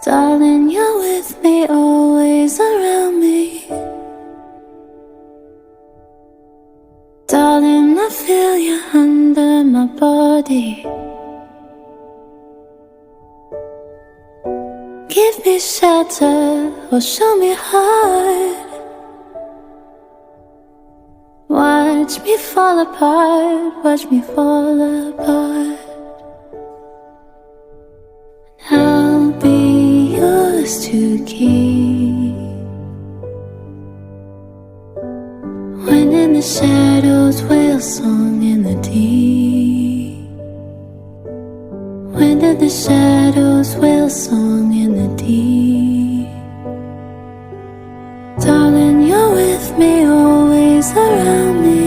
Darling, you're with me, always around me. Darling, I feel you under my body. Give me shelter or show me heart. Watch me fall apart, watch me fall apart. I'll be yours to keep. When in the shadows, whale song in the deep. When in the shadows, whale song in the deep. Darling, you're with me, always around me.